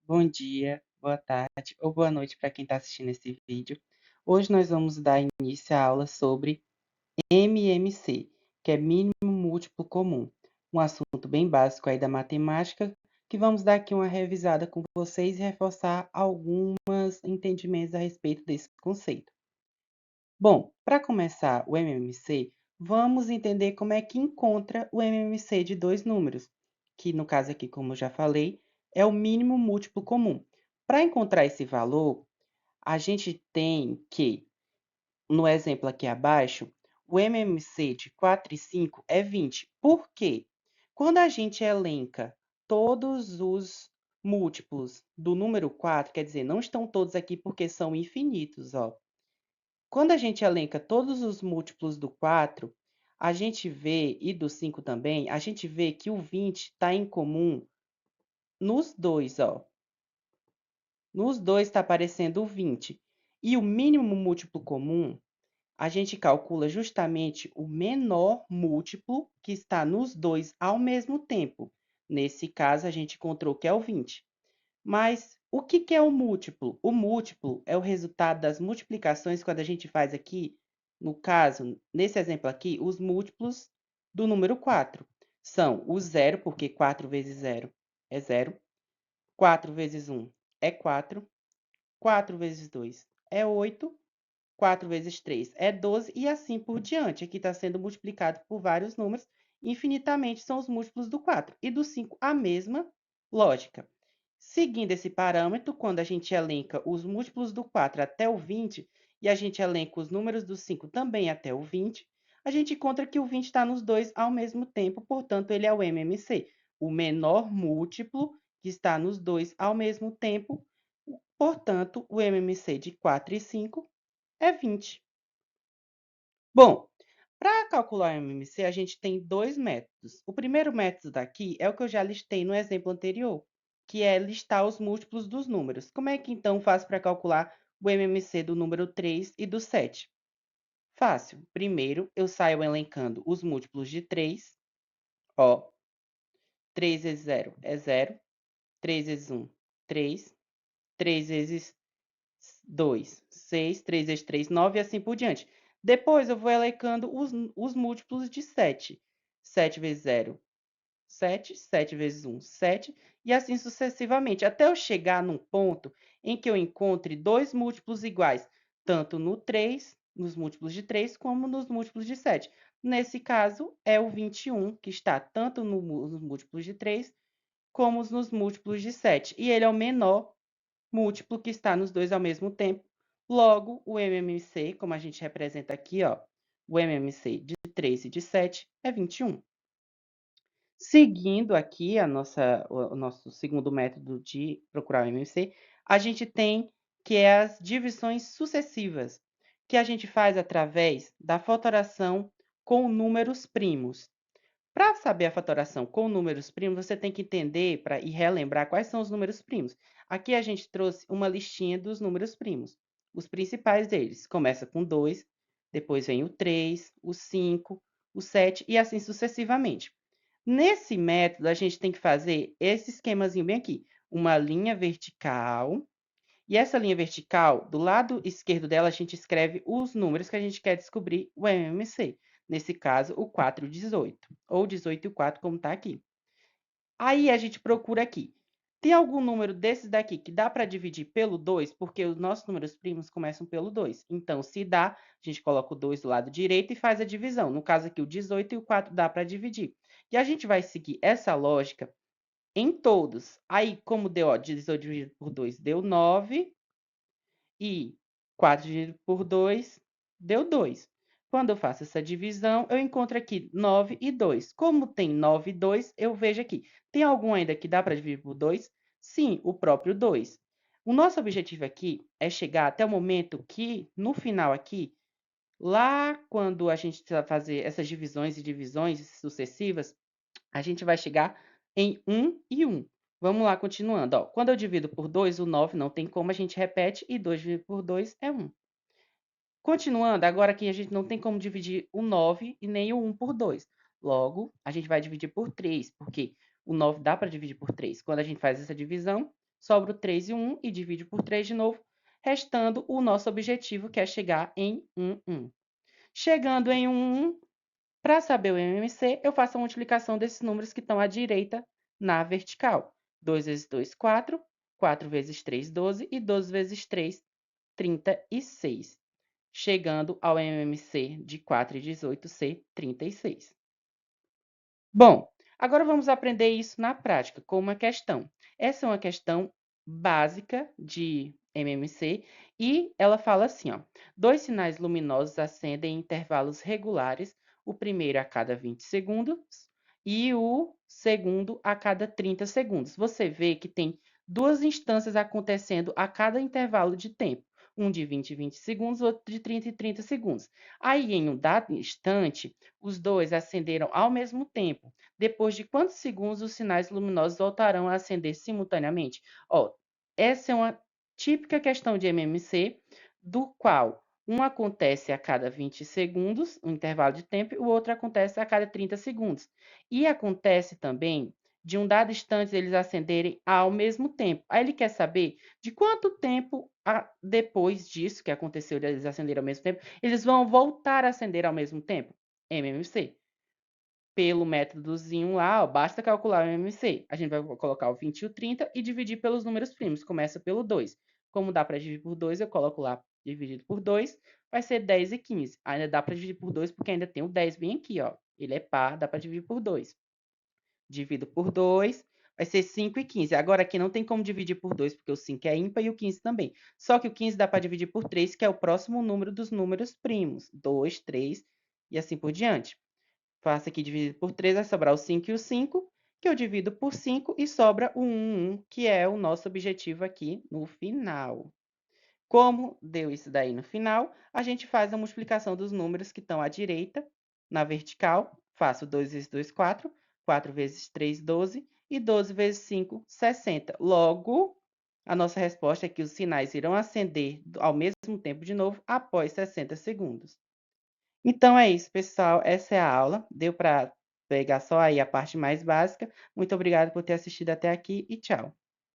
Bom dia, boa tarde ou boa noite para quem está assistindo esse vídeo. Hoje nós vamos dar início à aula sobre MMC, que é mínimo múltiplo comum, um assunto bem básico aí da matemática, que vamos dar aqui uma revisada com vocês e reforçar alguns entendimentos a respeito desse conceito. Bom, para começar o MMC, vamos entender como é que encontra o MMC de dois números, que no caso aqui, como eu já falei, é o mínimo múltiplo comum. Para encontrar esse valor, a gente tem que, no exemplo aqui abaixo, o MMC de 4 e 5 é 20. Por quê? Quando a gente elenca todos os múltiplos do número 4, quer dizer, não estão todos aqui porque são infinitos, ó. Quando a gente elenca todos os múltiplos do 4, a gente vê, e do 5 também, a gente vê que o 20 está em comum nos dois, ó. Nos dois está aparecendo o 20. E o mínimo múltiplo comum, a gente calcula justamente o menor múltiplo que está nos dois ao mesmo tempo. Nesse caso, a gente encontrou que é o 20. Mas o que é o múltiplo? O múltiplo é o resultado das multiplicações quando a gente faz aqui, no caso, nesse exemplo aqui, os múltiplos do número 4. São o zero, porque 4 vezes zero é zero. 4 vezes 1 é 4. 4 vezes 2 é 8. 4 vezes 3 é 12 e assim por diante. Aqui está sendo multiplicado por vários números. Infinitamente são os múltiplos do 4. E do 5, a mesma lógica. Seguindo esse parâmetro, quando a gente elenca os múltiplos do 4 até o 20, e a gente elenca os números do 5 também até o 20, a gente encontra que o 20 está nos dois ao mesmo tempo, portanto, ele é o MMC, o menor múltiplo que está nos dois ao mesmo tempo, portanto, o MMC de 4 e 5 é 20. Bom, para calcular o MMC, a gente tem dois métodos. O primeiro método daqui é o que eu já listei no exemplo anterior, que é listar os múltiplos dos números. Como é que então faço para calcular o MMC do número 3 e do 7? Fácil. Primeiro, eu saio elencando os múltiplos de 3. Ó, 3 vezes 0 é 0. 3 vezes 1, 3. 3 vezes 2, 6, 3 vezes 3, 9 e assim por diante. Depois, eu vou elencando os múltiplos de 7. 7 vezes 0, 7. 7 vezes 1, 7. E assim sucessivamente, até eu chegar num ponto em que eu encontre dois múltiplos iguais, tanto no 3, nos múltiplos de 3, como nos múltiplos de 7. Nesse caso, é o 21, que está tanto nos múltiplos de 3, como nos múltiplos de 7. E ele é o menor múltiplo que está nos dois ao mesmo tempo. Logo, o MMC, como a gente representa aqui, ó, o MMC de 3 e de 7 é 21. Seguindo aqui o nosso segundo método de procurar o MMC, a gente tem que é as divisões sucessivas, que a gente faz através da fatoração com números primos. Para saber a fatoração com números primos, você tem que entender e relembrar quais são os números primos. Aqui a gente trouxe uma listinha dos números primos. Os principais deles. Começa com 2, depois vem o 3, o 5, o 7 e assim sucessivamente. Nesse método, a gente tem que fazer esse esquemazinho bem aqui. Uma linha vertical. E essa linha vertical, do lado esquerdo dela, a gente escreve os números que a gente quer descobrir o MMC. Nesse caso, o 4 e o 18, ou 18 e o 4, como está aqui. Aí a gente procura aqui. Tem algum número desses daqui que dá para dividir pelo 2? Porque os nossos números primos começam pelo 2. Então, se dá, a gente coloca o 2 do lado direito e faz a divisão. No caso aqui, o 18 e o 4 dá para dividir. E a gente vai seguir essa lógica em todos. Aí, como deu, ó, 18 dividido por 2 deu 9. E 4 dividido por 2 deu 2. Quando eu faço essa divisão, eu encontro aqui 9 e 2. Como tem 9 e 2, eu vejo aqui. Tem algum ainda que dá para dividir por 2? Sim, o próprio 2. O nosso objetivo aqui é chegar até o momento que, no final aqui, lá quando a gente vai fazer essas divisões e divisões sucessivas, a gente vai chegar em 1 e 1. Vamos lá, continuando. Ó, quando eu divido por 2, o 9 não tem como, a gente repete, e 2 dividido por 2 é 1. Continuando, agora aqui a gente não tem como dividir o 9 e nem o 1 por 2. Logo, a gente vai dividir por 3, porque o 9 dá para dividir por 3. Quando a gente faz essa divisão, sobra o 3 e o 1 e divide por 3 de novo, restando o nosso objetivo, que é chegar em 1. Chegando em 1, para saber o MMC, eu faço a multiplicação desses números que estão à direita na vertical. 2 vezes 2, 4. 4 vezes 3, 12. E 12 vezes 3, 36. Chegando ao MMC de 4 e 18 ser 36. Bom, agora vamos aprender isso na prática, com uma questão. Essa é uma questão básica de MMC e ela fala assim, ó: dois sinais luminosos acendem em intervalos regulares, o primeiro a cada 20 segundos e o segundo a cada 30 segundos. Você vê que tem duas instâncias acontecendo a cada intervalo de tempo, um de 20 em 20 segundos, outro de 30 em 30 segundos. Aí, em um dado instante, os dois acenderam ao mesmo tempo. Depois de quantos segundos os sinais luminosos voltarão a acender simultaneamente? Ó, essa é uma típica questão de MMC, do qual um acontece a cada 20 segundos, um intervalo de tempo, e o outro acontece a cada 30 segundos. E acontece também de um dado instante eles acenderem ao mesmo tempo. Aí ele quer saber de quanto tempo depois disso que aconteceu, de eles acenderem ao mesmo tempo, eles vão voltar a acender ao mesmo tempo. MMC. Pelo métodozinho lá, ó, basta calcular o MMC. A gente vai colocar o 20 e o 30 e dividir pelos números primos. Começa pelo 2. Como dá para dividir por 2, eu coloco lá dividido por 2, vai ser 10 e 15. Ainda dá para dividir por 2 porque ainda tem o 10 bem aqui, ó. Ele é par, dá para dividir por 2. Divido por 2, vai ser 5 e 15. Agora aqui não tem como dividir por 2, porque o 5 é ímpar e o 15 também. Só que o 15 dá para dividir por 3, que é o próximo número dos números primos. 2, 3 e assim por diante. Faço aqui dividido por 3, vai sobrar o 5 e o 5, que eu divido por 5 e sobra o 1, que é o nosso objetivo aqui no final. Como deu isso daí no final, a gente faz a multiplicação dos números que estão à direita, na vertical. Faço 2 vezes 2, 4. 4 vezes 3, 12. E 12 vezes 5, 60. Logo, a nossa resposta é que os sinais irão acender ao mesmo tempo de novo após 60 segundos. Então é isso, pessoal. Essa é a aula. Deu para pegar só aí a parte mais básica. Muito obrigado por ter assistido até aqui e tchau.